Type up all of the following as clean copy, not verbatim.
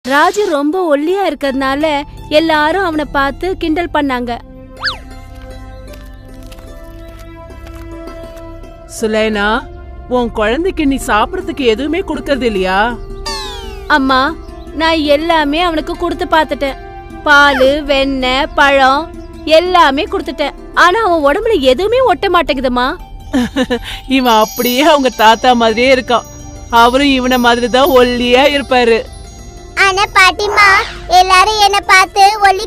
ராஜு ரொம்ப ஒல்லியா இருக்கிறதுனால எல்லாரும் அவனை பார்த்து கிண்டல் பண்ணாங்க. சுலைனா, உன் குழந்தைக்கு நீ சாப்பிடறதுக்கு எதுவுமே கொடுக்கறது இல்லையா? அம்மா, நான் எல்லாமே அவனுக்கு கொடுத்து பார்த்துட்டேன். பால், வெண்ணெய், பழம் எல்லாமே கொடுத்துட்டேன். ஆனா அவன் உடம்புல எதுவுமே ஒட்ட மாட்டேங்குதுமா. இவன் அப்படியே அவங்க தாத்தா மாதிரியே இருக்கான். அவரும் இவனை மாதிரி தான் ஒல்லியா இருப்பாரு. ஆனா பாட்டிமா, எல்லாரும் என்ன பார்த்து ஒல்லி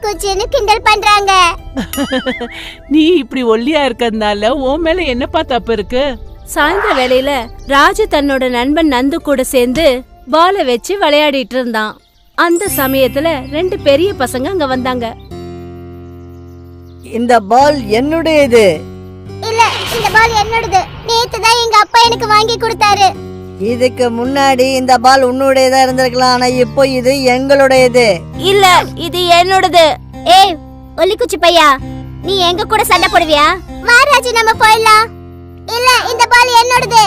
குச்சின்னு கிண்டல் பண்றாங்க. நீ இப்படி ஒல்லியா இருக்கிறதுனால உன் மேல என்னப்பா தப்பு இருக்கு? சாயந்தர வேளையில ராஜு தன்னோட நண்பன் நந்து கூட சேர்ந்து பாலை வச்சு விளையாடிட்டு இருந்தான். அந்த சமயத்துல 2 பெரிய பசங்க அங்க வந்தாங்க. இந்த பால் என்னுடையது. இல்ல, இந்த பால் என்னோடது. நேத்து தான் எங்க அப்பா எனக்கு வாங்கி கொடுத்தாரு. இதுக்கு முன்னாடி இந்த பால் உன்னுடையதா இருந்திருக்கலாம், ஆனா இப்போ இது எங்களுடையது. இல்ல, இது என்னோடது. ஏய் ஒல்லிக்குச்சி பையா, நீ எங்க கூட சண்டை போடுவியா? வா ராஜு, நம்ம போயிடலாம். இல்ல, இந்த பால் என்னோடது.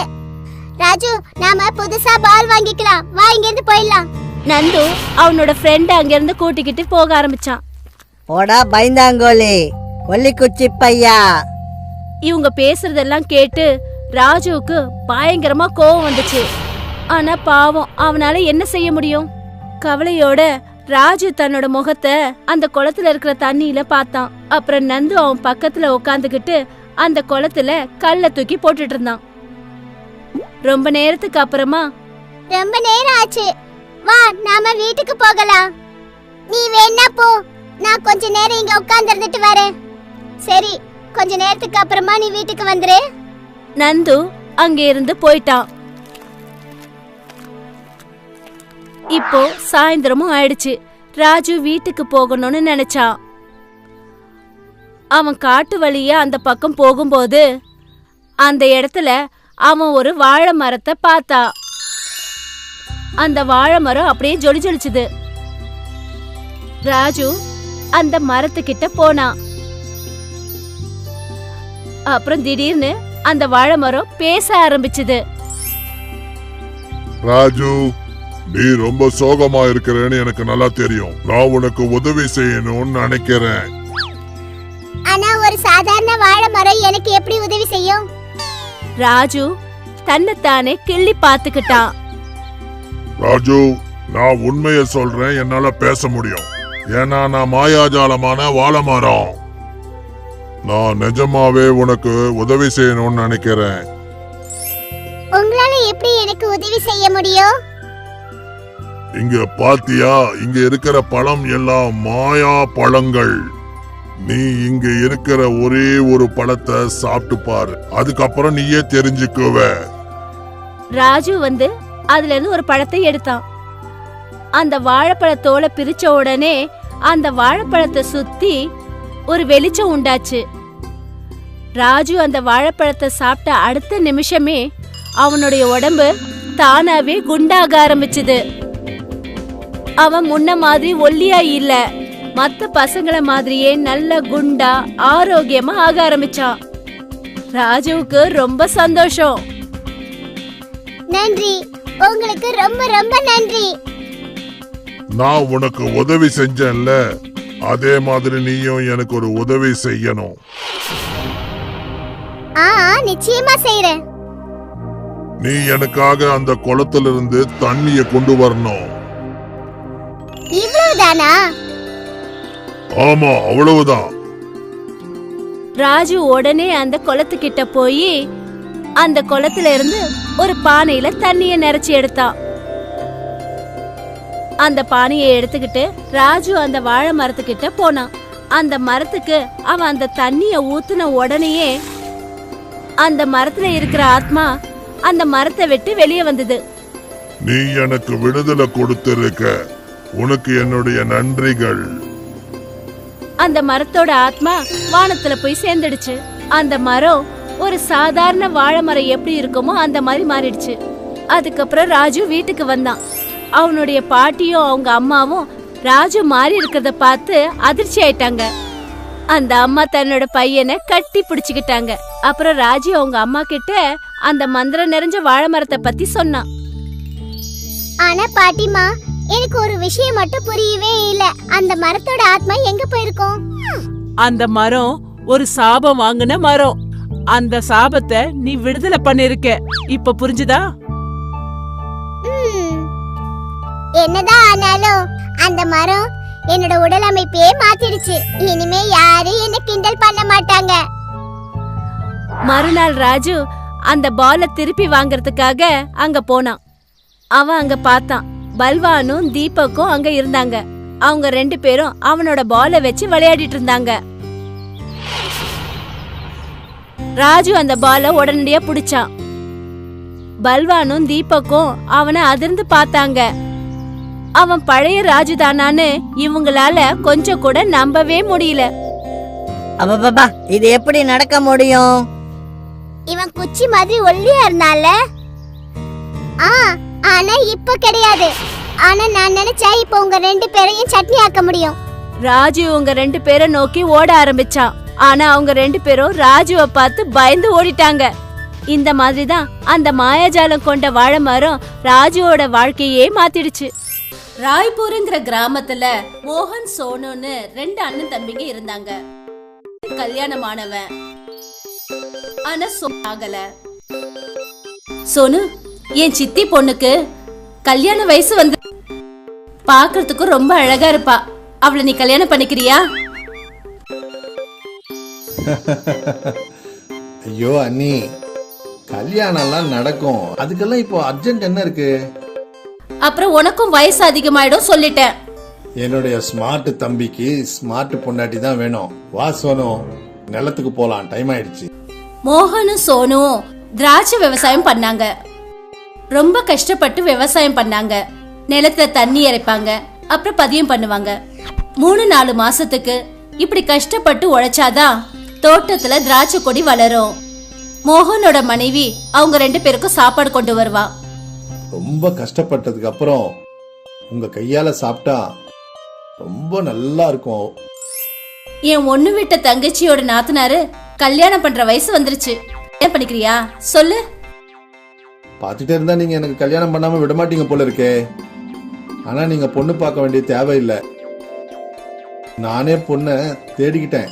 ராஜு, நாம புதுசா பால் வாங்கிக்கலாம். வா, இங்க இருந்து போயிடலாம். நந்து அவனோட ஃப்ரெண்ட் அங்க இருந்து கூட்டிக்கிட்டு போக ஆரம்பிச்சான். போடா பயந்தாங்கோலி, ஒல்லிக்குச்சி பையா. இவங்க பேசுறதெல்லாம் கேட்டு ராஜுவுக்கு பயங்கரமா கோவம் வந்துச்சு. ஆனா பாவம், அவனால என்ன செய்ய முடியும்? கவலையோட ராஜு தன்னோட முகத்தை அந்த குளத்துல இருக்கிற தண்ணியில பார்த்தான். அப்புறம் நந்து அவன் பக்கத்துல உட்காந்துக்கிட்டு அந்த குளத்துல கல்ல தூக்கி போட்டுட்டு இருந்தான். ரொம்ப நேரத்துக்கு அப்புறமா, ரொம்ப நேரம் ஆச்சு, வா நாம வீட்டுக்கு போகலாம். நீ வேணா போ, நான் கொஞ்ச நேரம் இங்க உட்கார்ந்து இருந்துட்டு வரேன். சரி, கொஞ்ச நேரத்துக்கு அப்புறமா நீ வீட்டுக்கு வந்துரு. நந்து அங்க இருந்து போயிட்டான். இப்போ சாயந்தரமும் ஆயிடுச்சு. ராஜு வீட்டுக்கு போகணும்னு நினைச்சான். அவன் காட்டு வழியா அந்த பக்கம் போகும்போது அந்த இடத்துல அவன் ஒரு வாழை மரத்தை பார்த்தான். அந்த வாழை மரம் அப்படியே ஜொலி ஜொலிச்சுது. ராஜு அந்த மரத்துக்கிட்ட போனான். அப்புறம் திடீர்னு அந்த வாழை மரம் பேச ஆரம்பிச்சது. ராஜு, நீ ரொம்ப சோகமா இருக்கிறேன்னு எனக்கு நல்லா தெரியும். நான் உனக்கு உதவி செய்யணும்னு நினைக்கிறேன். ஆனா ஒரு சாதாரண வாழை மரம் எனக்கு எப்படி உதவி செய்யும்? ராஜு தன்னைத்தானே கிள்ளி பார்த்துக்கிட்டான். ராஜு, நான் உண்மையை சொல்றேன், என்னால பேச முடியும். ஏன்னா நான் மாயாஜாலமான வாழை மரம். நான் நிஜமாவே உனக்கு உதவி செய்யணும்னு நினைக்கிறேன். உங்களால எப்படி எனக்கு உதவி செய்ய முடியும்? இங்க பாத்தியா, இங்க இருக்கிற பழம் எல்லாம் மாயா பழங்கள். நீ இங்க இருக்கிற ஒரே ஒரு பழத்தை சாப்பிட்டு பாரு, அதுக்கப்புறம் நீயே தெரிஞ்சுக்குவ. ராஜு வந்து அதுல இருந்து ஒரு பழத்தை எடுத்தான். அந்த வாழைப்பழத்தோட பிரிச்ச உடனே அந்த வாழைப்பழத்தை சுத்தி ஒரு வெளிச்சம் உண்டாச்சு. ராஜு அந்த வாழைப்பழத்தை சாப்பிட்ட அடுத்த நிமிஷமே அவனுடைய உடம்பு தானாவே குண்டாக ஆரம்பிச்சுது. அவன் முன்ன மாதிரி ஒல்லியா இல்ல, மத்த பசங்கள மாதிரியே நல்ல குண்டா ஆரோக்கியமா ஆக ஆரம்பிச்சான். ராஜுவுக்கு ரொம்ப சந்தோஷம். நன்றி, உங்களுக்கு ரொம்ப ரொம்ப நன்றி. நான் உனக்கு உதவி செஞ்சேன்ல, அதே மாதிரி நீயும் எனக்கு ஒரு உதவி செய்யணும். நிச்சயமா செய்றேன். நீ எனக்காக அந்த குளத்திலிருந்து தண்ணிய கொண்டு வரணும். இவ்வளவுதானா? ஆமா, அவ்வளவுதான். ராஜு உடனே அந்த குளத்துக்கிட்ட போய் அந்த குளத்துல இருந்து ஒரு பானையில தண்ணிய நிறைச்சி எடுத்தான். அந்த பானையை எடுத்துக்கிட்டு ராஜு அந்த வாழை மரத்துக்கிட்ட போனான். அந்த மரத்துக்கு அவன் அந்த தண்ணிய ஊத்துன உடனேயே அந்த மரத்துல இருக்கிற ஆத்மா அந்த மரத்தை விட்டு வெளியே வந்தது. நீ எனக்கு விடுதலை கொடுத்திருக்க, உனக்கு என்னுடைய நன்றிகள். அந்த மரத்தோட ஆத்மா வானத்துல போய் சேர்ந்துடுச்சு. அந்த மரம் ஒரு சாதாரண வாழை மரம் எப்படி இருக்குமோ அந்த மாதிரி மாறிடுச்சு. அதுக்கப்புறம் ராஜு வீட்டுக்கு வந்தான். அவனுடைய பாட்டியும் அவங்க அம்மாவும் ராஜு மாறி இருக்கிறத பார்த்து அதிர்ச்சி ஆயிட்டாங்க. அந்த அம்மா தன்னோட பையனை கட்டி பிடிச்சுக்கிட்டாங்க. அப்புறம் ராஜு அவங்க அம்மா கிட்ட அந்த மந்திரம் நிறைஞ்ச வாழை மரத்தை பத்தி சொன்னான். ஆனா பாட்டிமா, எனக்கு ஒரு விஷயம் மட்டும் புரியவே இல்ல. அந்த மரத்தோட ஆத்மா எங்க போயிருக்கும்? அந்த மரம் ஒரு சாபம் வாங்கின மரம். அந்த சாபத்தை நீ விடுதலை பண்ணிருக்க. இப்ப புரிஞ்சுதா? என்னதான் ஆனாலும் அந்த மரம் என்னோட உடல் அமைப்பையே மாத்திடுச்சு. இனிமே யாரும் என்ன கிண்டல் பண்ண மாட்டாங்க. மறுநாள் ராஜு அந்த பாலை திருப்பி வாங்குறதுக்காக அங்க போனான். அவன் அங்க பார்த்தான், பல்வானும் தீபக்கும் அங்க இருந்தாங்க. அவங்க 2 பேரும் அவனோட பாலை வச்சு விளையாடிட்டு இருந்தாங்க. ராஜு அந்த பாலை உடனடியா புடிச்சான். பல்வானும் தீபக்கும் அவனை அதிர்ந்து பார்த்தாங்க. அவன் பழைய ராஜு தானான்னு இவங்களால கொஞ்சம் கூட நம்பவே முடியல. அப்பா, இது எப்படி நடக்க முடியும்? இவன் குச்சி மாதிரி ஒல்லியா இருந்தால, ஆனா இப்ப கிடையாது. ஆனா நான் நினைச்சா இப்ப உங்க 2 பேரையும் சட்னி ஆக்க முடியும். ராஜு உங்க 2 பேரை நோக்கி ஓட ஆரம்பிச்சான். ஆனா அவங்க 2 பேரும் ராஜுவை பார்த்து பயந்து ஓடிட்டாங்க. இந்த மாதிரிதான் அந்த மாயாஜாலம் கொண்ட வாழை மரம் ராஜுவோட வாழ்க்கையே மாத்திடுச்சு. ராய்பூருங்கிற கிராமத்துல மோகன் சோனுன்னு 2 அண்ணன் தம்பிங்க இருந்தாங்க. கல்யாணமானவன் ஆனா ஆகல. சோனு, என் சித்தி பொண்ணுக்கு கல்யாண வயசு வந்து பாக்குறதுக்கு ரொம்ப அழகா இருப்பா. அவளை நீ கல்யாணம் பண்ணிக்கிறியா? ஐயோ அண்ணி, கல்யாணம் எல்லாம் நடக்கும். அதுக்கெல்லாம் இப்போ அர்ஜென்ட் என்ன இருக்கு? அப்புறம் உனக்கும் வயசு அதிகமாயிடும் சொல்லிட்டேன். என்னுடைய ஸ்மார்ட் தம்பிக்கு ஸ்மார்ட் பொண்டாட்டி தான் வேணும். வா சோனு, நிலத்துக்கு போலாம், டைம் ஆயிடுச்சு. மோகனும் சோனுவும் திராட்சை விவசாயம் பண்ணாங்க. ரொம்ப கஷ்டப்பட்டு விவசாயம் பண்ணாங்க. நிலத்துல தண்ணி இறைப்பாங்க, அப்புறம் பதியம் பண்ணுவாங்க. 3-4 மாசத்துக்கு இப்படி கஷ்டப்பட்டு உழைச்சாதான் தோட்டத்துல திராட்சை கொடி வளரும். மோகனோட மனைவி அவங்க 2 பேருக்கும் சாப்பாடு கொண்டு வருவா. ரொம்ப கஷ்டப்பட்டதுக்கு அப்புறம் உங்க கையால சாப்பிட்டா ரொம்ப நல்லா இருக்கும். என் ஒண்ணு விட்ட தங்கச்சியோட நாத்தனாரு கல்யாணம் பண்ற வயசு வந்துருச்சு. என்ன பண்ணிக்கிறியா சொல்லு? பார்த்துட்டே இருந்தா நீங்க எனக்கு கல்யாணம் பண்ணாம விட மாட்டீங்க போல இருக்கே. ஆனா நீங்க பொண்ணு பார்க்க வேண்டிய தேவையில்லை. நானே பொண்ணை தேடிக்கிட்டேன்.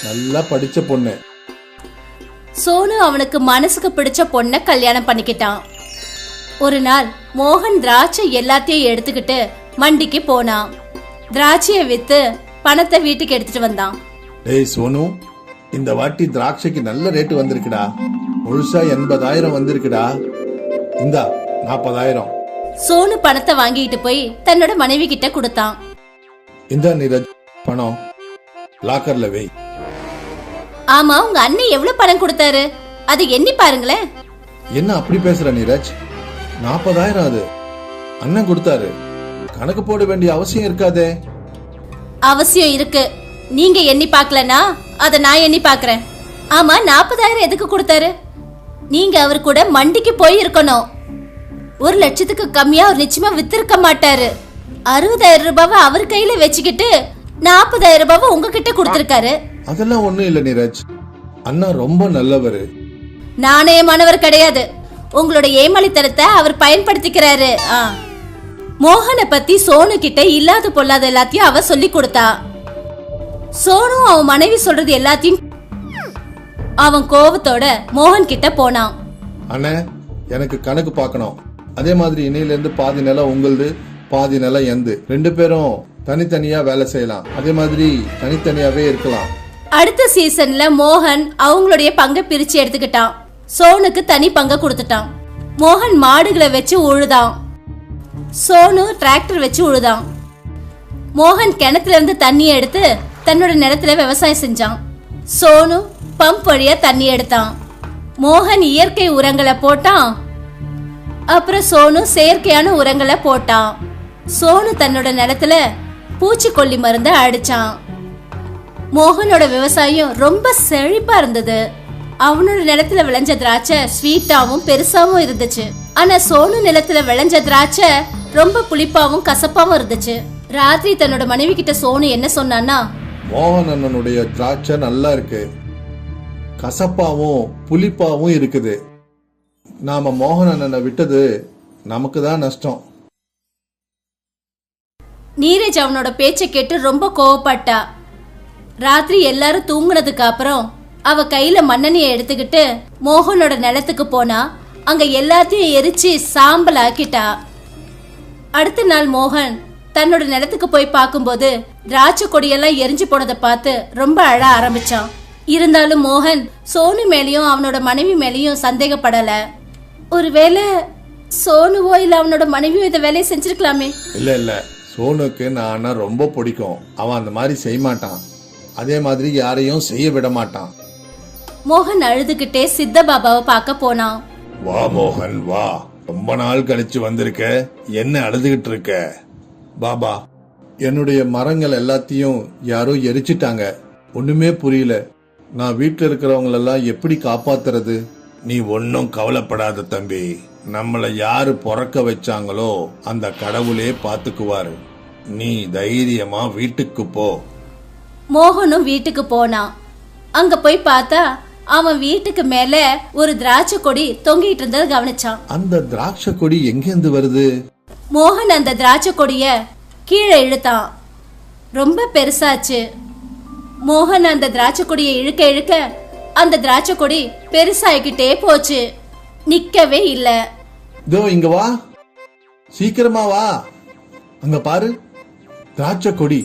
நல்லா படிச்ச பொண்ணு. சோனு அவனுக்கு மனசுக்கு பிடிச்ச பொண்ண கல்யாணம் பண்ணிக்கிட்டான். ஒரு நாள் மோகன் திராட்சை எல்லாத்தையும் எடுத்துக்கிட்டு மண்டிக்கு போனான். திராட்சையை வித்து பணத்தை வீட்டுக்கு எடுத்துட்டு வந்தான். டேய் சோனு, இந்த வாட்டி திராட்சைக்கு நல்ல ரேட்டு வந்திருக்குடா. முழுசா 80,000 வந்திருக்குடா. இந்தா 40,000. சோனு பணத்தை வாங்கிட்டு போய் தன்னோட மனைவி கிட்ட கொடுத்தான். இந்த நீரஜ், பணம் லாக்கர்ல வை. ஆமா, உங்க அண்ணன் எவ்வளவு பணம் கொடுத்தாரு? அது எண்ணி பாருங்களேன். என்ன அப்படி பேசுற நீரஜ்? 40,000 அது அண்ணன் கொடுத்தாரு. கணக்கு போட வேண்டிய அவசியம் இருக்காதே. அவசியம் இருக்கு. நீங்க எண்ணி பாக்கலனா அத நான் எண்ணி பாக்குறேன். ஆமா, 40,000 எதுக்கு கொடுத்தாரு? நீங்க அவர் கூட மண்டிக்கு போய் இருக்கணும். 1 லட்சத்துக்கு கம்மியா அவர் நிச்சயமா வித்திருக்க மாட்டாரு. 60,000 ரூபாவை அவர் கையில வச்சுக்கிட்டு 40,000 ரூபாவை உங்ககிட்ட கொடுத்திருக்காரு. அதெல்லாம் ஒண்ணும் இல்ல நீரஜ். அண்ணா ரொம்ப நல்லவரு. நாணயமானவர் கிடையாது. உங்களோட ஏமாளித்தனத்தை அவர் பயன்படுத்திக்கிறாரு. மோகனை பத்தி சோனு கிட்ட இல்லாத பொல்லாத எல்லாத்தையும் அவ சொல்லி கொடுத்தா. சோனு அவன் மனைவி சொல்றது எல்லாத்தையும் அவன் கோவத்தோட மோகன் கிட்ட போனான். அண்ணே, எனக்கு கணக்கு பார்க்கணும். அதே மாதிரி இன்னையில இருந்து பாதி நிலம் உங்களுது, பாதி நிலம் எந்து. 2 பேரும் தனித்தனியா வேலை செய்யலாம். அதே மாதிரி தனித்தனியாவே இருக்கலாம். அடுத்த சீசன்ல மோகன் அவங்களுடைய பங்கை பிரிச்சு எடுத்துக்கிட்டான். சோனுக்கு தனி பங்க கொடுத்துட்டான். மோகன் மாடுகளை வச்சு உழுதான். சோனு டிராக்டர் வச்சு உழுதான். மோகன் கிணத்துல இருந்து தண்ணியை எடுத்து தன்னோட நிலத்துல விவசாயம் செஞ்சான். சோனு பம்ப் வழியா தண்ணி எடுத்தான். மோகன் இயற்கை உரங்களை போட்டான். அப்புறம் சோனு செயற்கையான உரங்களை போட்டான். சோனு தன்னோட நிலத்துல பூச்சிக்கொல்லி மருந்த அடிச்சான். மோகனோட விவசாயம் ரொம்ப செழிப்பா இருந்தது. அவனோட நிலத்துல விளைஞ்ச திராட்சை ஸ்வீட்டாவும் பெருசாவும் இருந்துச்சு. ஆனா சோனு நிலத்துல விளைஞ்ச திராட்சை ரொம்ப புளிப்பாவும் கசப்பாவும் இருந்துச்சு. ராத்திரி தன்னோட மனைவி கிட்ட சோனு என்ன சொன்னான்னா, மோகன் அண்ணனுடைய திராட்சை நல்லா இருக்கு, கசப்பாவும் புளிப்பாவும் இருக்குது. நாம மோகன் அண்ணனை விட்டது நமக்கு தான் நஷ்டம். நீரஜ் அவனோட பேச்சை கேட்டு ரொம்ப கோவப்பட்டா. ராத்திரி எல்லாரும் தூங்குனதுக்கு அப்புறம் அவ கையில மண்ணெண்ணெயை எடுத்துக்கிட்டு மோகனோட நிலத்துக்கு போனா. அங்க எல்லாத்தையும் எரிச்சு சாம்பல் ஆக்கிட்டா. அடுத்த நாள் மோகன் தன்னோட நிலத்துக்கு போய் பார்க்கும்போது திராட்சை கொடியெல்லாம் எரிஞ்சு போனதை பார்த்து ரொம்ப அழ ஆரம்பிச்சான். இருந்தாலும் மோகன் சோனு மேலேயும் அவனோட மனைவி மேலேயும் சந்தேகப்படல. ஒருவேளை சோனுவோ இல்ல அவனோட மனைவியோ இந்த வேலையை செஞ்சிருக்கலாமே. இல்ல சோனுக்கு நான் ரொம்ப பிடிக்கும். அவன் அந்த மாதிரி செய்ய மாட்டான். அதே மாதிரி யாரையும் செய்ய விட மாட்டான். மோகன் அழுதுகிட்டே சித்த பாபாவை பார்க்க போனான். வா மோகன் வா, ரொம்ப நாள் கழிச்சு வந்திருக்க, என்ன அழுதுகிட்டு இருக்க? பாபா, என்னுடைய மரங்கள் எல்லாத்தையும் யாரோ எரிச்சிட்டாங்க. ஒண்ணுமே புரியல. நான் வீட்டுல இருக்கிறவங்களெல்லாம் எப்படி காப்பாத்துறது? நீ ஒன்னும் கவலைப்படாத தம்பி. நம்மளை யாரு பிறக்க வச்சாங்களோ அந்த கடவுளே பாத்துக்குவாரு. நீ தைரியமா வீட்டுக்கு போ. மோகனும் வீட்டுக்கு போனான். அங்க போய் பார்த்தா அவன் வீட்டுக்கு மேல ஒரு திராட்சை கொடி தொங்கிட்டு இருந்ததை கவனிச்சான். அந்த திராட்சை கொடி எங்கேருந்து வருது? மோகன் அந்த திராட்சை கொடிய கீழே இழுத்தான். ரொம்ப பெருசாச்சு. மோகன் அந்த திராட்சை கொடியை இழுக்க இழுக்க அந்த திராட்சை கொடி பெருசாகிக்கிட்டே போச்சு. நிக்கவே இல்ல. இதோ இங்க வா, சீக்கிரமா வா. அங்க பாரு, திராட்சை கொடி.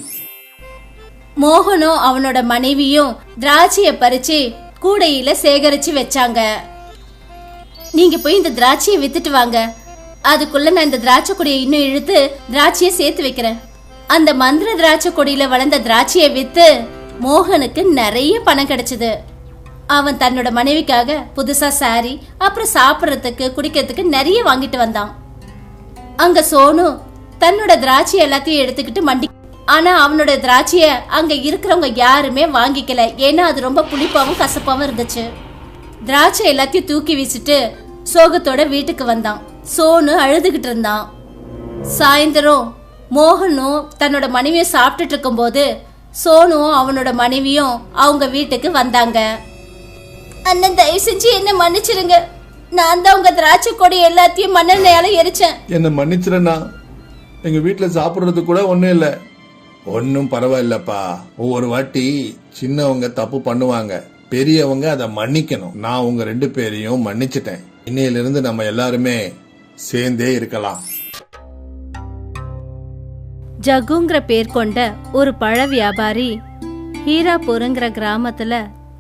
மோகனும் அவனோட மனைவியும் திராட்சைய பறிச்சு கூடையில சேகரிச்சு வச்சாங்க. நீங்க போய் இந்த திராட்சையை வித்துட்டு வாங்க. அதுக்குள்ள நான் இந்த திராட்சை கொடியை இன்னும் இழுத்து திராட்சையை சேர்த்து வைக்கிறேன். அந்த மந்திர திராட்சை கொடியில வளர்ந்த திராட்சையை வித்து மோகனுக்கு நிறைய பணம் கிடைச்சது. அவன் தன்னோட மனைவிக்காக புதுசா சாரி, அப்புறம் சாப்பிடறதுக்கு குடிக்கிறதுக்கு நிறைய வாங்கிட்டு வந்தான். அங்க சோனு தன்னோட திராட்சை எல்லாத்தையும் எடுத்துக்கிட்டு மண்டி. ஆனா அவனோட திராட்சைய அங்க இருக்கிறவங்க யாருமே வாங்கிக்கல. ஏன்னா அது ரொம்ப புளிப்பாவும் கசப்பாவும் இருந்துச்சு. திராட்சை எல்லாத்தையும் தூக்கி வீசிட்டு சோகத்தோட வீட்டுக்கு வந்தான். சோனு அழுதுகிட்டு இருந்தான். சாயந்தரம் மோகனும் தன்னோட மனைவியும் சாப்பிட்டுட்டு இருக்கும் போது சோனுவும் அவனோட மனைவியும் அவங்க வீட்டுக்கு வந்தாங்க. அண்ணன், தயவு செஞ்சு என்ன மன்னிச்சிருங்க. நான் தான் உங்க திராட்சை கொடி எல்லாத்தையும் மண்ணெண்ணெயால எரிச்சேன். என்ன மன்னிச்சிடனா? எங்க வீட்டுல சாப்பிடுறது கூட ஒண்ணும் இல்ல. ஒன்னும் பரவாயில்லப்பா. ஒவ்வொரு வாட்டி சின்னவங்க தப்பு பண்ணுவாங்க, பெரியவங்க அதை மன்னிக்கணும். நான் உங்க 2 பேரையும் மன்னிச்சிட்டேன். இன்னையிலிருந்து நம்ம எல்லாருமே சேர்ந்தே இருக்கலாம். ஜகுங்கிற பேர் கொண்ட ஒரு பழ வியாபாரி ஹீராபுருங்கிற கிராமத்துல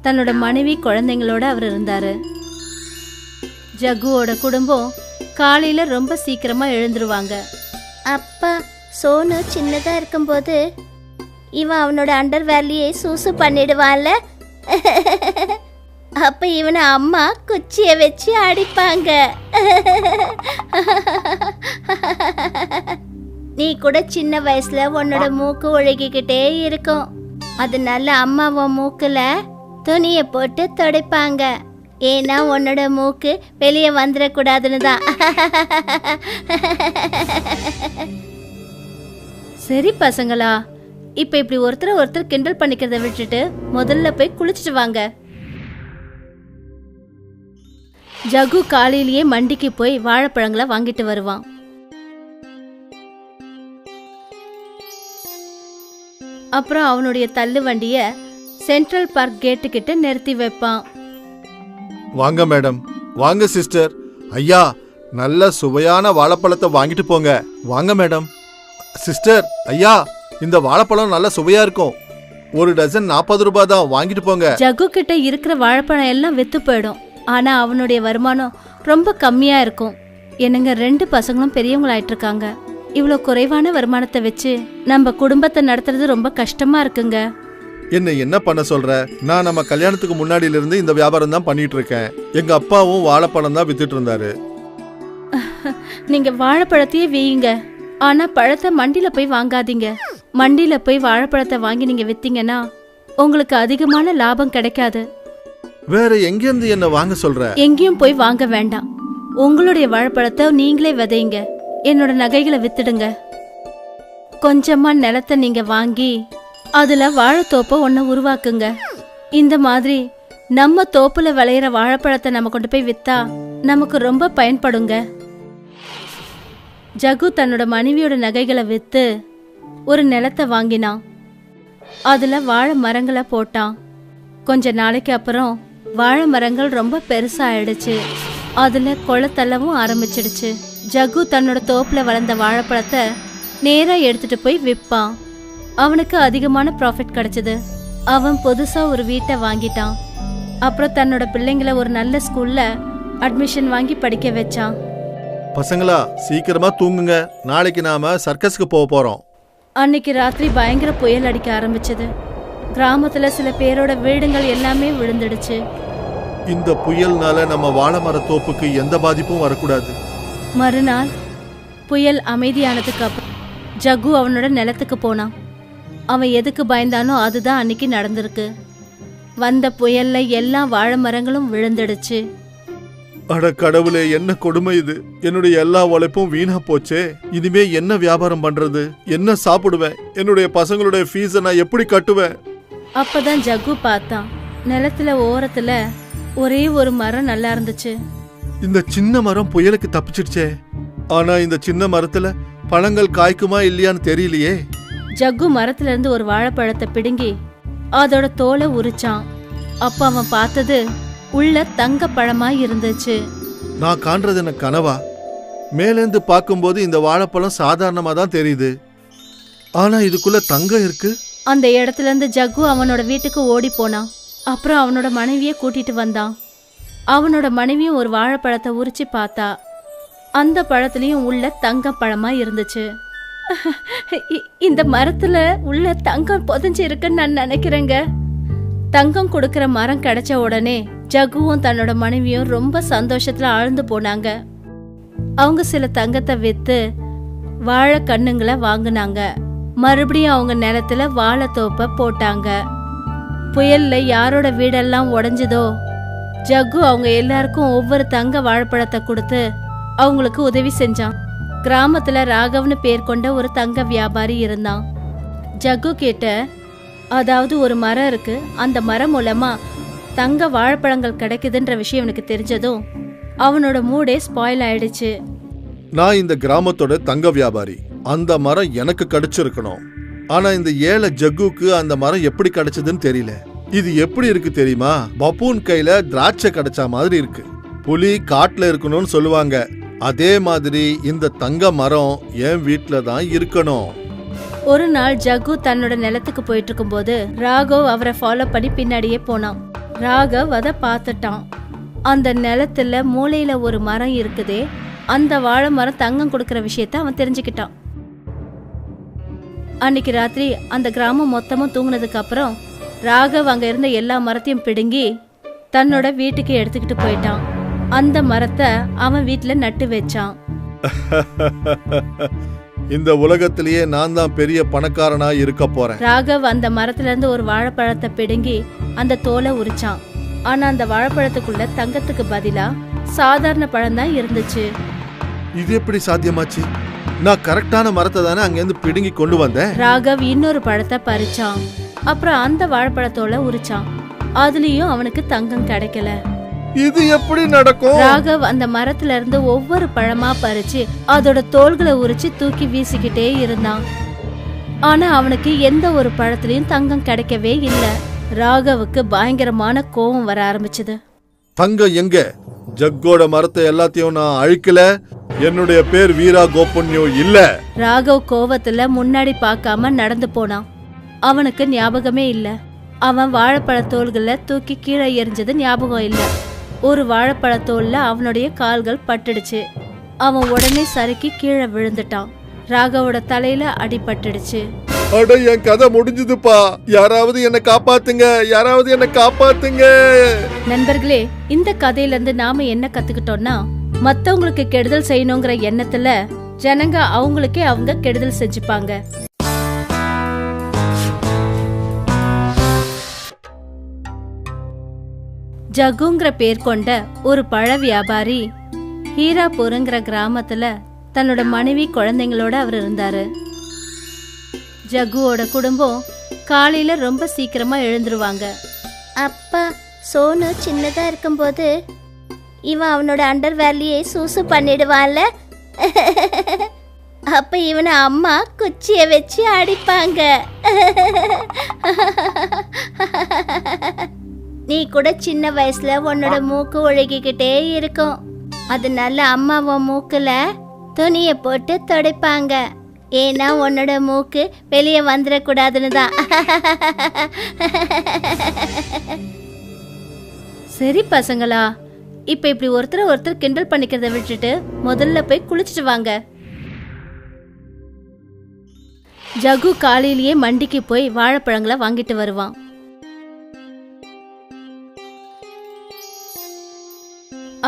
தன்னோட மனைவி குழந்தைங்களோட அவர் இருந்தாரு. ஜகுவோட குடும்பம் காலையில ரொம்ப சீக்கிரமா எழுந்துருவாங்க. அப்பா, சோனு சின்னதா இருக்கும்போது இவன் அவனோட அண்டர் வேலையை சூசு பண்ணிடுவான்ல. அப்ப இவனை அம்மா குச்சிய வச்சு அடிப்பாங்க. நீ கூட சின்ன வயசுல உன்னோட மூக்கு ஒழுகிக்கிட்டே இருக்கும். அதனால அம்மா உன் மூக்குல துணிய போட்டு துடைப்பாங்க. ஏன்னா உன்னோட மூக்கு வெளியே வந்துடக்கூடாதுன்னு தான். சரி பசங்களா, இப்ப இப்படி ஒருத்தர் கிண்டல் பண்ணிக்கிறத விட்டுட்டு முதல்ல போய் குளிச்சுட்டு வாங்க. ஜகு காலையிலேயே மண்டிக்கு போய் வாழைப்பழங்களை வாங்கிட்டு வருவான். அப்புறம் அவனுடைய தள்ளு வண்டிய சென்ட்ரல் பார்க் கேட்டு கிட்ட நிறுத்தி வைப்பான். வாங்க மேடம், வாங்க சிஸ்டர். ஐயா, நல்ல சுவையான வாழைப்பழத்தை வாங்கிட்டு போங்க. வாங்க மேடம். சிஸ்டர், ஐயா, இந்த வாழைப்பழம் நல்ல சுவையா இருக்கும். ஒரு டசன் 40 ரூபாய் தான், வாங்கிட்டு போங்க. ஜகு கிட்ட இருக்கிற வாழைப்பழம் எல்லாம் வித்து போயிடும். ஆனா அவனுடைய வருமானம் ரொம்ப கம்மியா இருக்கும். என்னங்க, 2 பசங்களும் பெரியவங்களாயிட்டு இருக்காங்க. இவ்வளோ குறைவான வருமானத்தை வச்சு நம்ம குடும்பத்தை நடத்துறது ரொம்ப கஷ்டமா இருக்குங்க. என்ன பண்ண சொல்ற? நான் நம்ம கல்யாணத்துக்கு முன்னாடியில இருந்து இந்த வியாபாரம் தான் பண்ணிட்டு இருக்கேன். எங்க அப்பாவும் வாழைப்பழம் தான் வித்துட்டு இருந்தாரு. நீங்க வாழைப்பழத்தையே வீயுங்க. ஆனா பழத்தை மண்டியில போய் வாங்காதீங்க. மண்டியில போய் வாழைப்பழத்தை வாங்கி நீங்க வித்தீங்கன்னா உங்களுக்கு அதிகமான லாபம் கிடைக்காது. வேற எங்கிருந்து என்ன வாங்க சொல்ற? எங்கேயும் போய் வாங்க வேண்டாம். உங்களுடைய வாழைப்பழத்தை நீங்களே விதைங்க. என்னோட நகைகளை வித்துடுங்க. கொஞ்சமா நிலத்தை நீங்க வாங்கி அதுல வாழைத்தோப்பை ஒன்ன உருவாக்குங்க. இந்த மாதிரி நம்ம தோப்புல விளையிற வாழைப்பழத்தை நம்ம கொண்டு போய் வித்தா நமக்கு ரொம்ப பயன்படுங்க. ஜகு தன்னோட மனைவியோட நகைகளை வித்து ஒரு நிலத்தை வாங்கினான். அதுல வாழை மரங்களை போட்டான். கொஞ்ச நாளைக்கு அப்புறம் வாழை மரங்கள் ரொம்ப பெருசாயிடுச்சு. அதுல கொளத்தள்ளவும் ஆரம்பிச்சிடுச்சு. ஜக்கு தன்னோட தோப்புல வளர்ந்த வாழைப்பழத்தை நேரா எடுத்துட்டு போய் விற்பான். அவனுக்கு அதிகமான ப்ராஃபிட் கிடைச்சது. அவன் புதுசா ஒரு வீட்டை வாங்கிட்டான். அப்புறம் தன்னோட பிள்ளைங்களை ஒரு நல்ல ஸ்கூல்ல அட்மிஷன் வாங்கி படிக்க வச்சான். பசங்களா சீக்கிரமா தூங்குங்க, நாளைக்கு நாம சர்க்கஸ்க்கு போக போறோம். அன்னைக்கு ராத்திரி பயங்கர புயல் அடிக்க ஆரம்பிச்சது. கிராமத்துல சில பேரோட வீடுகள் எல்லாமே விழுந்துடுச்சு. இந்த புயல்னால நம்ம வாழை மரத்தோப்புக்கு எந்த பாதிப்பும் வரக்கூடாது. மறுநாள் புயல் அமைதியானதுக்கு அப்புறம் ஜக்கு அவனோட நிலத்துக்கு போனான். அவன் எதுக்கு பயந்தானோ அதுதான் அன்னைக்கு நடந்திருக்கு. வந்த புயல்ல எல்லா வாழை மரங்களும் விழுந்துடுச்சு. அட கடவுளே, என்ன கொடுமை இது! என்னுடைய எல்லா உழைப்பும் வீணா போச்சே. இனிமே என்ன வியாபாரம் பண்றது? என்ன சாப்பிடுவேன்? என்னுடைய பசங்களுடைய ஃபீஸை நான் எப்படி கட்டுவேன்? அப்பதான் ஜக்கு பார்த்தான். நிலத்துல ஓரத்துல ஒரே ஒரு மரம் நல்லா இருந்துச்சு. இந்த சின்ன மரம் புயலுக்கு தப்பிச்சிடுச்சே. ஆனா இந்த சின்ன மரத்துல பழங்கள் காய்க்குமா இல்லையான்னு தெரியலையே. ஜக்கு மரத்துல இருந்து ஒரு வாழைப்பழத்தை பிடுங்கி அதோட தோலை உரிச்சான். அப்ப அவன் பார்த்தது உள்ள தங்க பழமா இருந்துச்சு. நான் காண்றது என்ன கனவா? மேலேந்து பார்க்கும்போது இந்த வாழைப்பழம் சாதாரணமா தான் தெரியுது. ஆனா இதுக்குள்ள தங்கம் இருக்கு. அந்த இடத்துல இருந்து ஜக்கு அவனோட வீட்டுக்கு ஓடி போனான். அப்புறம் அவனோட மனைவிய கூட்டிட்டு வந்தான். அவனோட மனைவியும் ஒரு வாழைப்பழத்தை உரிச்சு பார்த்தா. அந்த பழத்துலயும் உள்ள தங்க பழமா இருந்துச்சு. இந்த மரத்துல உள்ள தங்கம் புதைஞ்சு இருக்குன்னு நான் நினைக்கிறேங்க. தங்கம் கொடுக்கற மரம் கிடைச்ச உடனே ஜக்குவும் தன்னோட மனைவியும் ரொம்ப சந்தோஷத்துல ஆழ்ந்து போனாங்க. அவங்க சில தங்கத்தை வித்து வாழை கண்ணுங்களை வாங்கினாங்க. மறுபடியும் அவங்க நிலத்துல வாழைத்தோப்பை போட்டாங்க. புயல்ல யாரோட வீடெல்லாம் உடைஞ்சதோ ஜக்கு அவங்க எல்லாருக்கும் ஒவ்வொரு தங்க வாழைப்பழத்தை கொடுத்து அவங்களுக்கு உதவி செஞ்சான். கிராமத்துல ராகவ்னு பேர் கொண்ட ஒரு தங்க வியாபாரி இருந்தான். ஜக்கு கிட்ட அதாவது ஒரு மரம் இருக்கு, அந்த மரம் மூலமா தங்க வாழைப்பழங்கள் கிடைக்குதுன்ற விஷயம் எனக்கு தெரிஞ்சதும் அவனோட மூடே ஸ்பாயில் ஆயிடுச்சு. நான் இந்த கிராமத்தோட தங்க வியாபாரி. அந்த மரம் எனக்கு கிடைச்சிருக்கணும். ஆனா இந்த ஏழை ஜக்குக்கு அந்த மரம் எப்படி கிடைச்சதுன்னு தெரியல. இது எப்படி இருக்கு தெரியுமா? பப்பூன் கையில திராட்சை கிடைச்ச மாதிரி இருக்கு. புலி காட்டுல இருக்கணும்னு சொல்லுவாங்க. அதே மாதிரி இந்த தங்க மரம் என் வீட்டுல தான் இருக்கணும். ஒரு நாள் ஜக்கு தன்னோட நிலத்துக்கு போயிட்டு இருக்கும்போது ராகவ் அவரை ஃபாலோ பண்ணி பின்னாடியே போனான். ராகவ் அதை பார்த்துட்டான். அந்த நிலத்துல மூலையில ஒரு மரம் இருக்குதே, அந்த வாழை மரம் தங்கம் கொடுக்கற விஷயத்த அவன் தெரிஞ்சுக்கிட்டான். அன்னைக்கு ராத்திரி அந்த கிராமம் மொத்தமும் தூங்குனதுக்கு அப்புறம் ராகவ் அங்க இருந்த எல்லா மரத்தையும் பிடுங்கி தன்னோட வீட்டுக்கு எடுத்துக்கிட்டு போயிட்டான். அந்த மரத்தை அவன் வீட்டுல நட்டு வச்சான். இந்த உலகத்திலேயே நான் தான் பெரிய பணக்காரனா இருக்க போறேன். ராகவ் அந்த மரத்துல இருந்து ஒரு வாழைப்பழத்தை பிடுங்கி அந்த தோலை உரிச்சான். ஆனா அந்த வாழைப்பழத்துக்குள்ள தங்கத்துக்கு பதிலா சாதாரண பழம் தான் இருந்துச்சு. இது எப்படி சாத்தியமாச்சு? நான் கரெக்டான மரத்தை தானே அங்கிருந்து பிடுங்கி கொண்டு வந்தேன். ராகவ் இன்னொரு பழத்தை பறிச்சான். அப்புறம் அந்த வாழைப்பழத்தோல உரிச்சான். அதுலயும் அவனுக்கு தங்கம் கிடைக்கல. இது எப்படி நடக்கும்? ராகவ் அந்த மரத்துல இருந்து ஒவ்வொரு பழமா பறிச்சு அதோட தோள்களை உரிச்சு தூக்கி வீசிக்கிட்டே இருந்தான். ஆனா அவனுக்கு எந்த ஒரு பழத்திலையும் தங்கம் கிடைக்கவே இல்ல. ராகவுக்கு பயங்கரமான கோபம் வர ஆரம்பிச்சது. தங்கம் எங்க? ஜக்கோட மரத்தை எல்லாத்தையும் நான் அழிக்கல. என்னுடைய பேர் வீரா கோபன்யோ இல்ல. ராகவ் கோவத்துல முன்னாடி பார்க்காம நடந்து போனான். அவனுக்கு ஞாபகமே இல்ல. அவன் வாழைப்பழத்தோள்களை தூக்கி கீழே எரிஞ்சது ஞாபகம் இல்ல. ஒரு வாழைப்பழத்தோல்ல அவனுடைய கால்கள் பட்டுடுச்சு. அவன் உடனே சறுக்கி கீழே விழுந்துட்டான். ராகவோட தலையில அடிபட்டுடுச்சு. அட, என் கதை முடிஞ்சதுப்பா. யாராவது என்ன காப்பாத்துங்க, யாராவது என்ன காப்பாத்துங்க. நண்பர்களே, இந்த கதையில இருந்து நாம என்ன கத்துக்கிட்டோம்னா, மத்தவங்களுக்கு கெடுதல் செய்யணுங்கிற எண்ணத்துல ஜனங்க அவங்களுக்கே அவங்க கெடுதல் செஞ்சுப்பாங்க. ஜக்குங்கிற பேர் கொண்ட ஒரு பழ வியாபாரி ஹீராபூருங்கிற கிராமத்துல தன்னோட மனைவி குழந்தைங்களோட அவர் இருந்தாரு. ஜக்குவோட குடும்பம் காலையில ரொம்ப சீக்கிரமா எழுந்துருவாங்க. அப்பா, சோனு சின்னதா இருக்கும்போது இவன் அவனோட அண்டர் வேலையை சூசு பண்ணிடுவான்ல. அப்ப இவனை அம்மா குச்சிய வச்சு அடிப்பாங்க. நீ கூட சின்ன வயசுல உன்னோட மூக்கு ஒழுகிக்கிட்டே இருக்கும். அதனால அம்மா உன் மூக்குல துணிய போட்டு துடைப்பாங்க. ஏன்னா உன்னோட மூக்கு வெளியே வந்துடக்கூடாதுன்னு தான். சரி பசங்களா, இப்ப இப்படி ஒருத்தர் கிண்டல் பண்ணிக்கிறத விட்டுட்டு முதல்ல போய் குளிச்சுட்டு வாங்க. ஜகு காலையிலேயே மண்டிக்கு போய் வாழைப்பழங்களை வாங்கிட்டு வருவான்.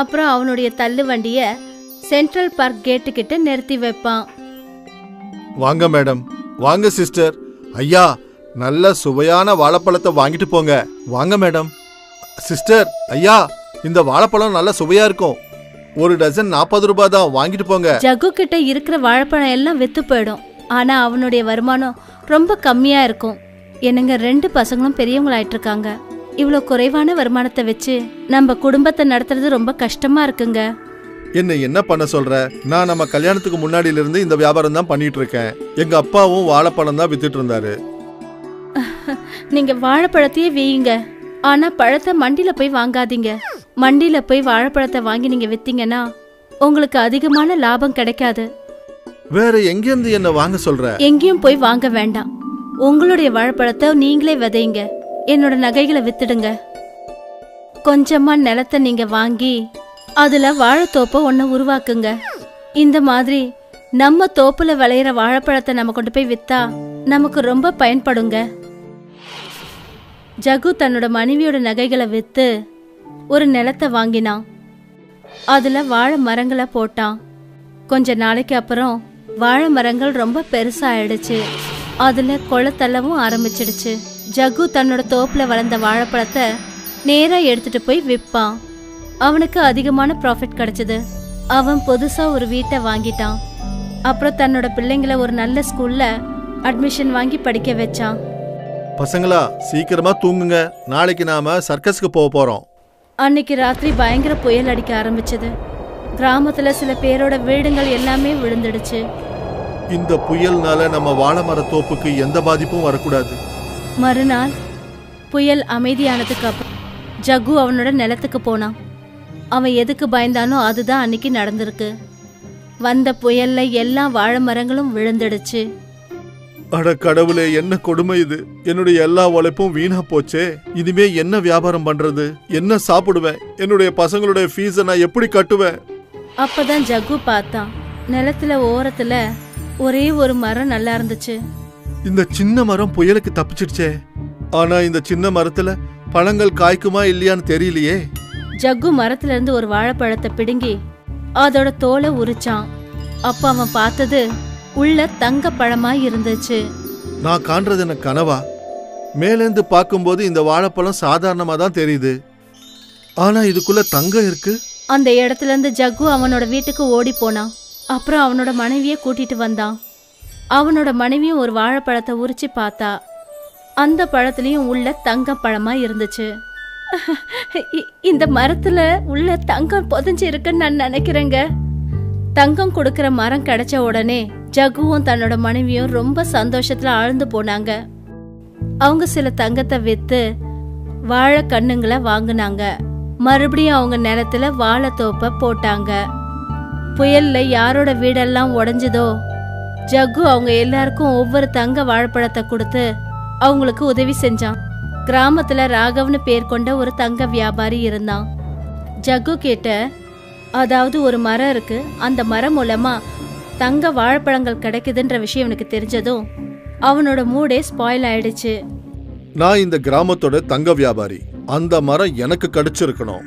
அப்புறம் அவனுடைய தள்ளு வண்டிய சென்ட்ரல் பார்க் கேட்டு கிட்ட நிறுத்தி வைப்பான். வாங்க மேடம், வாங்க சிஸ்டர். ஐயா, நல்ல சுவையான வாழைப்பழத்தை வாங்கிட்டு போங்க. வாங்க மேடம். சிஸ்டர், ஐயா, இந்த வாழைப்பழம் நல்ல சுவையா இருக்கும். ஒரு டசன் 40 ரூபாய் தான், வாங்கிட்டு போங்க. ஜகு கிட்ட இருக்கிற வாழைப்பழம் எல்லாம் வித்து போயிடும். ஆனா அவனுடைய வருமானம் ரொம்ப கம்மியா இருக்கும். என்னங்க, 2 பசங்களும் பெரியவங்களாயிட்டு இருக்காங்க. இவ்வளோ குறைவான வருமானத்தை வச்சு நம்ம குடும்பத்தை நடத்துறது ரொம்ப கஷ்டமா இருக்குங்க. என்ன பண்ண சொல்ற? நான் நம்ம கல்யாணத்துக்கு முன்னாடியில இருந்து இந்த வியாபாரம் தான் பண்ணிட்டு இருக்கேன். எங்க அப்பாவும் வாழைப்பழம் தான் வித்துட்டு இருந்தாரு. நீங்க வாழைப்பழத்தையே வீயுங்க, ஆனா பழத்தை மண்டியில போய் வாங்காதீங்க. மண்டியில போய் வாழைப்பழத்தை வாங்கி நீங்க வித்தீங்கன்னா உங்களுக்கு அதிகமான லாபம் கிடைக்காது. வேற எங்கிருந்து என்ன வாங்க சொல்ற? எங்கேயும் போய் வாங்க வேண்டாம். உங்களுடைய வாழைப்பழத்தை நீங்களே விதைங்க. என்னோட நகைகளை வித்துடுங்க. கொஞ்சமா நிலத்தை நீங்க வாங்கி அதுல வாழைத்தோப்பை ஒன்ன உருவாக்குங்க. இந்த மாதிரி நம்ம தோப்புல விளையிற வாழைப்பழத்தை நம்ம கொண்டு போய் வித்தா நமக்கு ரொம்ப பயன்படுங்க. ஜகு தன்னோட மனைவியோட நகைகளை வித்து ஒரு நிலத்தை வாங்கினான். அதுல வாழை மரங்களை போட்டான். கொஞ்ச நாளைக்கு அப்புறம் வாழை மரங்கள் ரொம்ப பெருசாயிடுச்சு. அதுல கொளத்தள்ளவும் ஆரம்பிச்சிடுச்சு. ஜகு தன்னோட தோப்புல வளர்ந்த வாழைப்பழத்தை நேரா எடுத்துட்டு போய் விற்பான். அவனுக்கு அதிகமான ப்ராஃபிட் கிடைச்சது. அவன் புதுசா ஒரு வீட்டை வாங்கிட்டான். அப்புறம் தன்னோட பிள்ளைங்களை ஒரு நல்ல ஸ்கூல்ல அட்மிஷன் வாங்கி படிக்க வச்சான். பசங்களா, சீக்கிரமா தூங்குங்க. நாளைக்கு நாம சர்க்கஸ்க்கு போக போறோம். அன்னைக்கு ராத்திரி பயங்கர புயல் அடிக்க ஆரம்பிச்சது. கிராமத்துல சில பேரோட வீடுகள் எல்லாமே விழுந்துடுச்சு. இந்த புயல்னால நம்ம வாழை மர தோப்புக்கு எந்த பாதிப்பும் வரக்கூடாது. மறுநாள் புயல் அமைதியானதுக்கு அப்புறம் ஜகு அவனோட நிலத்துக்கு போனான். அவன் எதுக்கு பயந்தானோ அதுதான் அன்னைக்கு நடந்திருக்கு. வந்த புயல்ல எல்லா வாழை மரங்களும் விழுந்துடுச்சு. அட கடவுளே, என்ன கொடுமை இது! என்னுடைய எல்லா உழைப்பும் வீணா போச்சே. இனிமே என்ன வியாபாரம் பண்றது? என்ன சாப்பிடுவேன்? என்னுடைய பசங்களுடைய ஃபீஸை நான் எப்படி கட்டுவேன்? அப்பதான் ஜகு பார்த்தான். நிலத்துல ஓரத்துல ஒரே ஒரு மரம் நல்லா இருந்துச்சு. இந்த சின்ன மரம் புயலுக்கு தப்பிச்சிடுச்சே. ஆனா இந்த சின்ன மரத்துல பழங்கள் காய்க்குமா இல்லையான்னு தெரியலையே. ஜக்கு மரத்துல இருந்து ஒரு வாழைப்பழத்தை பிடுங்கி அதோட தோலை உரிச்சான். அப்ப அவன் பார்த்தது உள்ள தங்க பழமா இருந்துச்சு. நான் காண்றது என்ன கனவா? மேலேந்து பார்க்கும்போது இந்த வாழைப்பழம் சாதாரணமா தான் தெரியுது. ஆனா இதுக்குள்ள தங்கம் இருக்கு. அந்த இடத்துல இருந்து ஜக்கு அவனோட வீட்டுக்கு ஓடி போனான். அப்புறம் அவனோட மனைவியை கூட்டிட்டு வந்தான். அவனோட மனைவியும் ஒரு வாழைப்பழத்தை உரிச்சு பார்த்தா. அந்த பழத்துலயும் உள்ள தங்க பழமா இருந்துச்சு. இந்த மரத்துல உள்ள தங்கம் புதைஞ்சு இருக்குன்னு நான் நினைக்கிறேங்க. தங்கம் கொடுக்கற மரம் கிடைச்ச உடனே ஜகுவும் தன்னோட மனைவியும் ரொம்ப சந்தோஷத்துல ஆழ்ந்து போனாங்க. அவங்க சில தங்கத்தை வித்து வாழை கண்ணுங்களை வாங்கினாங்க. மறுபடியும் அவங்க நிலத்துல வாழைத்தோப்பை போட்டாங்க. புயல்ல யாரோட வீடெல்லாம் உடைஞ்சதோ ஜக்கு அவங்க எல்லாருக்கும் ஒவ்வொரு தங்க வாழைப்பழத்தை கொடுத்து அவங்களுக்கு உதவி செஞ்சான். கிராமத்துல ராகவ்னு பேர் கொண்ட ஒரு தங்க வியாபாரி இருந்தான். ஜக்கு கிட்ட அதாவது ஒரு மரம் இருக்கு, அந்த மரம் மூலமா தங்க வாழைப்பழங்கள் கிடைக்குதுன்ற விஷயம் எனக்கு தெரிஞ்சதும் அவனோட மூடே ஸ்பாயில் ஆயிடுச்சு. நான் இந்த கிராமத்தோட தங்க வியாபாரி. அந்த மரம் எனக்கு கிடைச்சிருக்கணும்.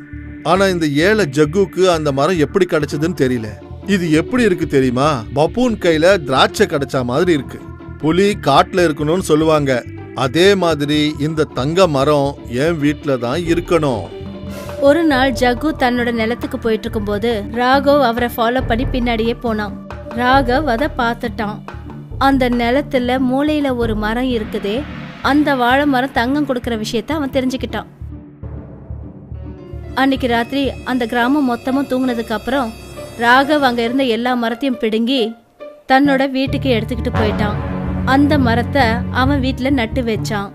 ஆனா இந்த ஏழை ஜக்குக்கு அந்த மரம் எப்படி கிடைச்சதுன்னு தெரியல. இது எப்படி இருக்கு தெரியுமா? பப்பூன் கையில திராட்சை கிடைச்ச மாதிரி இருக்கு. புலி காட்டுல இருக்கணும்னு சொல்லுவாங்க. அதே மாதிரி இந்த தங்க மரம் என் வீட்டுல தான் இருக்கணும். ஒரு நாள் ஜக்கு தன்னோட நிலத்துக்கு போயிட்டு இருக்கும்போது ராகவ் அவரை ஃபாலோ பண்ணி பின்னாடியே போனான். ராகவ் அதை பார்த்துட்டான். அந்த நிலத்துல மூலையில ஒரு மரம் இருக்குதே, அந்த வாழை மரம் தங்கம் கொடுக்கற விஷயத்த அவன் தெரிஞ்சுக்கிட்டான். அன்னைக்கு ராத்திரி அந்த கிராமம் மொத்தமும் தூங்குனதுக்கு அப்புறம் ராகவ் அங்க இருந்த எல்லா மரத்தையும் பிடுங்கி தன்னோட வீட்டுக்கு எடுத்துக்கிட்டு போயிட்டான். அந்த மரத்தை அவன் வீட்டுல நட்டு வச்சான்.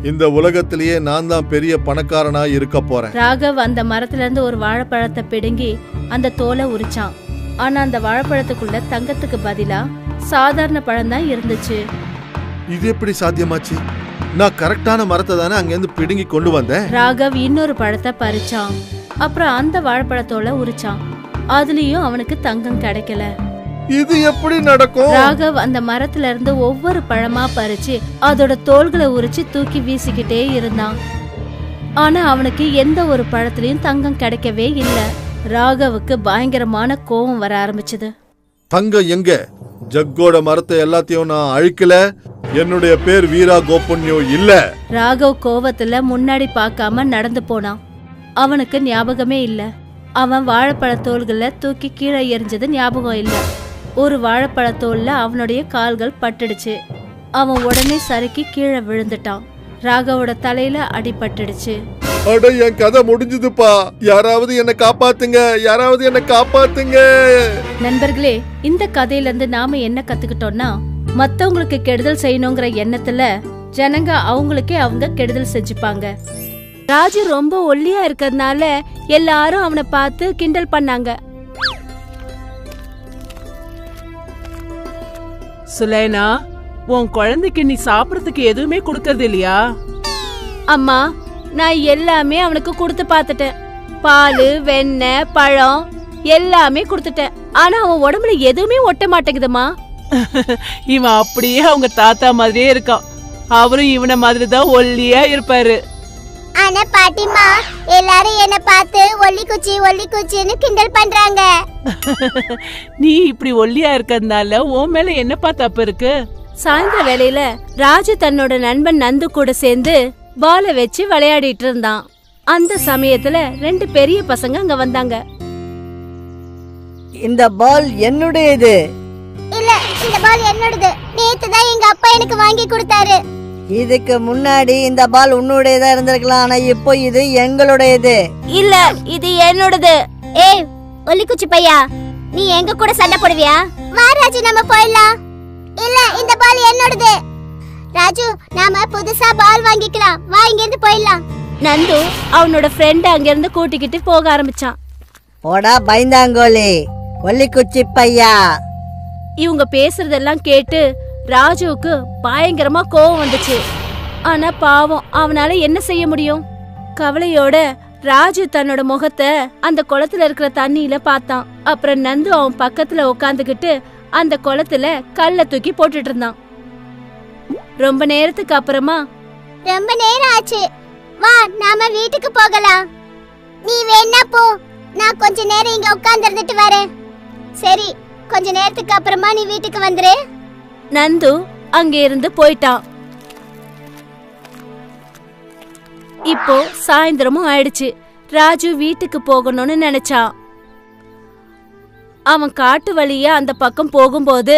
இந்த உலகத்திலேயே நான் தான் பெரிய பணக்காரனா இருக்க போறேன். ராகவ் அந்த மரத்துல இருந்து ஒரு வாழைப்பழத்தை பிடுங்கி அந்த தோலை உரிச்சான். ஆனா அந்த வாழைப்பழத்துக்குள்ள தங்கத்துக்கு பதிலா சாதாரண பழம் தான் இருந்துச்சு. இது எப்படி சாத்தியமாச்சு? நான் கரெக்டான மரத்தை தானே அங்கிருந்து பிடுங்கி கொண்டு வந்தேன். ராகவ் இன்னொரு பழத்தை பறிச்சான். அப்புறம் அந்த வாழைப்பழத்தோல உரிச்சான். அதுலயும் அவனுக்கு தங்கம் கிடைக்கல. இது எப்படி நடக்கும்? ராகவ் அந்த மரத்துல இருந்து ஒவ்வொரு பழமா பறிச்சு அதோட தோள்களை உரிச்சு தூக்கி வீசிக்கிட்டே இருந்தான். ஆனா அவனுக்கு எந்த ஒரு பழத்திலயும் தங்கம் கிடைக்கவே இல்ல. ராகவுக்கு பயங்கரமான கோபம் வர ஆரம்பிச்சது. தங்கம் எங்க? ஜக்கோட மரத்தை எல்லாத்தையும் நான் அழிக்கல. என்னுடைய பேர் வீரா கோபுன்யோ இல்ல. ராகவ் கோவத்துல முன்னாடி பார்க்காம நடந்து போனான். அவனுக்கு ஞாபகமே இல்ல. அவன் வாழைப்பழத்தோள்களை தூக்கி கீழே எறிஞ்சது ஞாபகம் இல்ல. ஒரு வாழைப்பழத்தோல்ல அவனுடைய கால்கள் பட்டுடுச்சு. அவன் உடனே சறுக்கி கீழே விழுந்துட்டான். ராகவோட தலையில அடிபட்டுடுச்சு. அட, என் கதை முடிஞ்சதுப்பா. யாராவது என்ன காப்பாத்துங்க, யாராவது என்ன காப்பாத்துங்க. நண்பர்களே, இந்த கதையில இருந்து நாம என்ன கத்துக்கிட்டோம்னா, மத்தவங்களுக்கு கெடுதல் செய்யணுங்கிற எண்ணத்துல ஜனங்க அவங்களுக்கே அவங்க கெடுதல் செஞ்சுப்பாங்க. ராஜு ரொம்ப ஒல்லியா இருக்கிறதுனால எல்லாரும் அவனை பார்த்து கிண்டல் பண்ணாங்க. சுலைனா, உன் குழந்தைக்கு நீ சாப்பிடறதுக்கு எதுவுமே கொடுக்கறது இல்லையா? அம்மா, நான் எல்லாமே அவனுக்கு கொடுத்து பார்த்துட்டேன். பால், வெண்ணெய், பழம் எல்லாமே கொடுத்துட்டேன். ஆனா அவன் உடம்புல எதுவுமே ஒட்ட மாட்டேங்குதுமா. இவன் அப்படியே அவங்க தாத்தா மாதிரியே இருக்கான். அவரும் இவனை மாதிரி தான் ஒல்லியா இருப்பாரு. ஆனா பாட்டிமா, எல்லாரும் என்ன பார்த்து ஒல்லி குச்சின்னு கிண்டல் பண்றாங்க. நீ இப்படி ஒல்லியா இருக்கறதுனால உன் மேல என்னப்பா தப்பு இருக்கு? சாயந்தர வேளையில ராஜு தன்னோட நண்பன் நந்து கூட சேர்ந்து பாலை வச்சு விளையாடிட்டு இருந்தான். அந்த சமயத்துல 2 பெரிய பசங்க அங்க வந்தாங்க. இந்த பால் என்னுடையது. இல்ல, இந்த பால் என்னோடது. நேத்து தான் எங்க அப்பா எனக்கு வாங்கி கொடுத்தாரு. இதுக்கு முன்னாடி இந்த பால் உன்னுடையதா இருந்திருக்கலாம், ஆனா இப்போ இது எங்களுடையது. இல்ல, இது என்னோடது. ஏய் ஒல்லிக்குச்சி பையா, நீ எங்க கூட சண்டை போடுவியா? வா ராஜு, நம்ம போயிடலாம். இல்ல, இந்த பால் என்னோடது. ராஜு, நாம புதுசா பால் வாங்கிக்கலாம். வா, இங்க இருந்து போயிடலாம். நந்து அவனோட ஃப்ரெண்ட் அங்க இருந்து கூட்டிக்கிட்டு போக ஆரம்பிச்சான். போடா பைந்தாங்கோலி, ஒல்லிக்குச்சி பையா. இவங்க பேசுறதெல்லாம் கேட்டு ராஜுவுக்கு பயங்கரமா கோவம் வந்துச்சு. ஆனா பாவம், அவனால என்ன செய்ய முடியும்? கவலையோட ராஜு தன்னோட முகத்தை அந்த குளத்துல இருக்கிற தண்ணியில பார்த்தான். அப்புறம் நந்து அவன் பக்கத்துல உட்காந்துக்கிட்டு அந்த குளத்துல கல்ல தூக்கி போட்டுட்டு இருந்தான். ரொம்ப நேரத்துக்கு அப்புறமா, ரொம்ப நேரம் ஆச்சு, வா நாம வீட்டுக்கு போகலாம். நீ வேணா போ, நான் கொஞ்ச நேரம் இங்க உட்கார்ந்து இருந்துட்டு வரேன். சரி, கொஞ்ச நேரத்துக்கு அப்புறமா நீ வீட்டுக்கு வந்துரு. நந்து அங்க இருந்து போயிட்டான். இப்போ சாயந்தரமும் ஆயிடுச்சு. ராஜு வீட்டுக்கு போகணும்னு நினைச்சான். அவன் காட்டு வழியா அந்த பக்கம் போகும்போது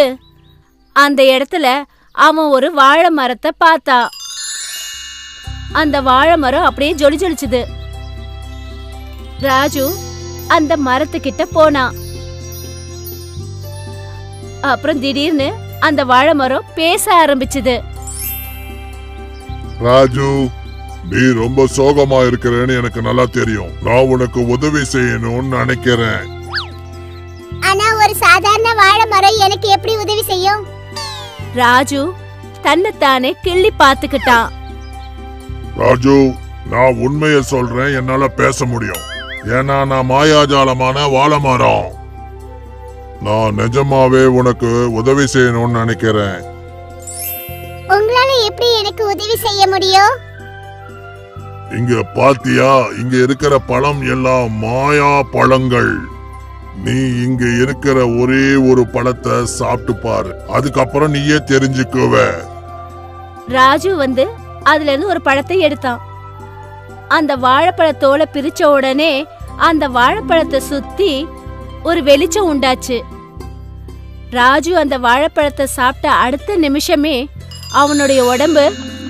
அந்த இடத்துல அவன் ஒரு வாழை மரத்தை பார்த்தான். அந்த வாழை மரம் அப்படியே ஜொலி ஜொலிச்சுது. ராஜு அந்த மரத்துக்கிட்ட போனான். அப்புறம் திடீர்னு அந்த வாழை மரம் பேச ஆரம்பிச்சுது. ராஜு, நீ ரொம்ப சோகமா இருக்கிறேன்னு எனக்கு நல்லா தெரியும். நான் உனக்கு உதவி செய்யணும்னு நினைக்கிறேன். ஆனா ஒரு சாதாரண வாழை மரம் எனக்கு எப்படி உதவி செய்யும்? ராஜு தன்னைத்தானே கிள்ளி பார்த்துக்கிட்டான். ராஜு, நான் உண்மையை சொல்றேன், என்னால பேச முடியும். ஏன்னா நான் மாயாஜாலமான வாழை மரம். நான் நிஜமாவே உனக்கு உதவி செய்யணும்னு நினைக்கிறேன். உங்களால எப்படி எனக்கு உதவி செய்ய முடியும்? இங்க பாத்தியா, இங்க இருக்கிற பழம் எல்லாம் மாயா பழங்கள். நீ இங்க இருக்கிற ஒரே ஒரு பழத்தை சாப்பிட்டு பாரு, அதுக்கப்புறம் நீயே தெரிஞ்சுக்குவ. ராஜு வந்து அதுல இருந்து ஒரு பழத்தை எடுத்தான். அந்த வாழைப்பழத்தோலை பிரிச்ச உடனே அந்த வாழைப்பழத்தை சுத்தி ஒரு வெளிச்சம் உண்டாச்சு. ராஜு அந்த வாழைப்பழத்தை சாப்பிட்ட அடுத்த நிமிஷமே அவனுடைய உடம்பு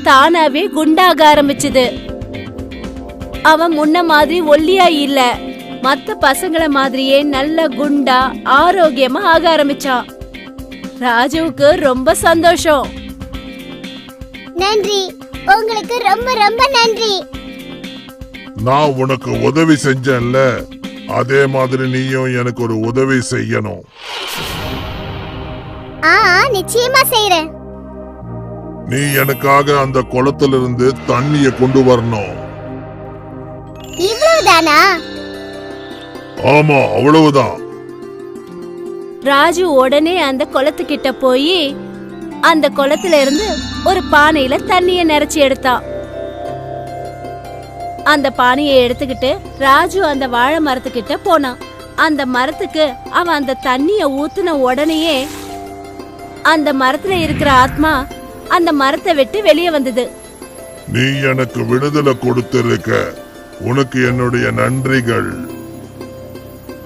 தானாவே குண்டாக ஆரம்பிச்சுது. அவன் முன்ன மாதிரி ஒல்லியா இல்ல, மத்த பசங்கள மாதிரியே நல்ல குண்டா ஆரோக்கியமா ஆக ஆரம்பிச்சான். ராஜுவுக்கு ரொம்ப சந்தோஷம். நன்றி, உங்களுக்கு ரொம்ப ரொம்ப நன்றி. நான் உனக்கு உதவி செஞ்சேன்ல, அதே மாதிரி நீயும் எனக்கு ஒரு உதவி செய்யணும். நிச்சயமா செய்றேன். நீ எனக்காக அந்த குளத்திலிருந்து தண்ணிய கொண்டு வரணும். இவ்வளவுதானா? ஆமா, அவ்வளவுதான். ராஜு உடனே அந்த குளத்துக்கிட்ட போய் அந்த குளத்துல இருந்து ஒரு பானையில தண்ணிய நிறைச்சி எடுத்தான். அந்த பானையை எடுத்துக்கிட்டு ராஜு அந்த வாழை மரத்துக்கிட்ட போனான். அந்த மரத்துக்கு அவன் அந்த தண்ணிய ஊத்துன உடனேயே அந்த மரத்துல இருக்கிற ஆத்மா அந்த மரத்தை விட்டு வெளியே வந்தது. நீ எனக்கு விடுதலை கொடுத்திருக்க, உனக்கு என்னுடைய நன்றிகள்.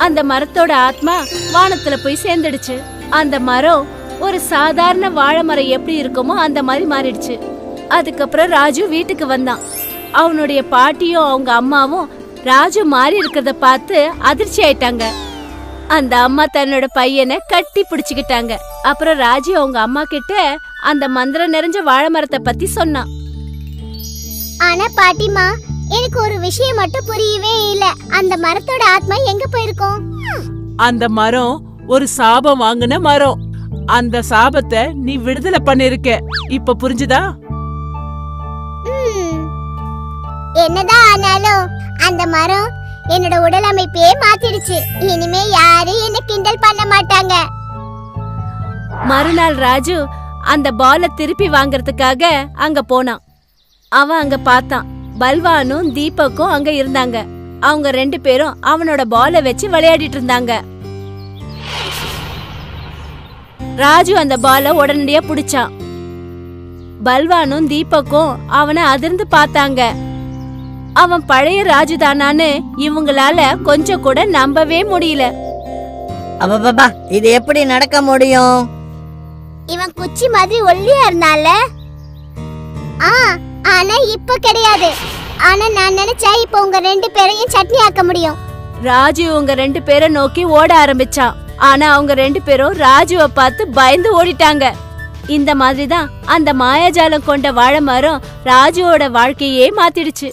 அந்த மரத்தோட ஆத்மா வானத்துல போய் சேர்ந்துடுச்சு. அந்த மரம் ஒரு சாதாரண வாழை மரம் எப்படி இருக்குமோ அந்த மாதிரி மாறிடுச்சு. அதுக்கப்புறம் ராஜு வீட்டுக்கு வந்தான். அவனுடைய பாட்டியும் அவங்க அம்மாவும் ராஜு மாறி இருக்கிறத பார்த்து அதிர்ச்சி ஆயிட்டாங்க. அந்த அம்மா தன்னோட பையனை கட்டி பிடிச்சுக்கிட்டாங்க. அப்புறம் ராஜு அவங்க அம்மா கிட்ட அந்த மந்திரம் நிறைஞ்ச வாழை மரத்தை பத்தி சொன்னான். ஆனா பாட்டிமா, எனக்கு ஒரு விஷயம் மட்டும் புரியவே இல்ல. அந்த மரத்தோட ஆத்மா எங்க போயிருக்கும்? அந்த மரம் ஒரு சாபம் வாங்கின மரம். அந்த சாபத்தை நீ விடுதலை பண்ணிருக்க. இப்ப புரிஞ்சுதா? என்னதான் ஆனாலும் அந்த மரம் என்னோட உடல் அமைப்பே மாத்திடுச்சு. இனிமே யாரும் என்ன கிண்டல் பண்ண மாட்டாங்க. மறுநாள் ராஜு அந்த பாலை திருப்பி வாங்கறதுக்காக அங்க போனான். அவன் அங்க பார்த்தான். பல்வானும் தீபக்கும் அங்க இருந்தாங்க. அவங்க 2 பேரும் அவனோட பாலை வச்சு விளையாடிட்டு இருந்தாங்க. ராஜு அந்த பாலை உடனடியா புடிச்சான். பல்வானும் தீபக்கும் அவனை அதிர்ந்து பார்த்தாங்க. அவன் பழைய ராஜு தானான்னு இவங்களால கொஞ்சம் கூட நம்பவே முடியல. அப்பா, இது எப்படி நடக்க முடியும்? இவன் குச்சி மாதிரி ஒல்லியா இருந்தால, ஆனா இப்ப கிடையாது. ஆனா நான் நினைச்சா இப்ப உங்க 2 பேரையும் சட்னி ஆக்க முடியும். ராஜு உங்க 2 பேரை நோக்கி ஓட ஆரம்பிச்சான். ஆனா அவங்க 2 பேரும் ராஜுவை பார்த்து பயந்து ஓடிட்டாங்க. இந்த மாதிரிதான் அந்த மாயாஜாலம் கொண்ட வாழை மரம் ராஜுவோட வாழ்க்கையே மாத்திடுச்சு.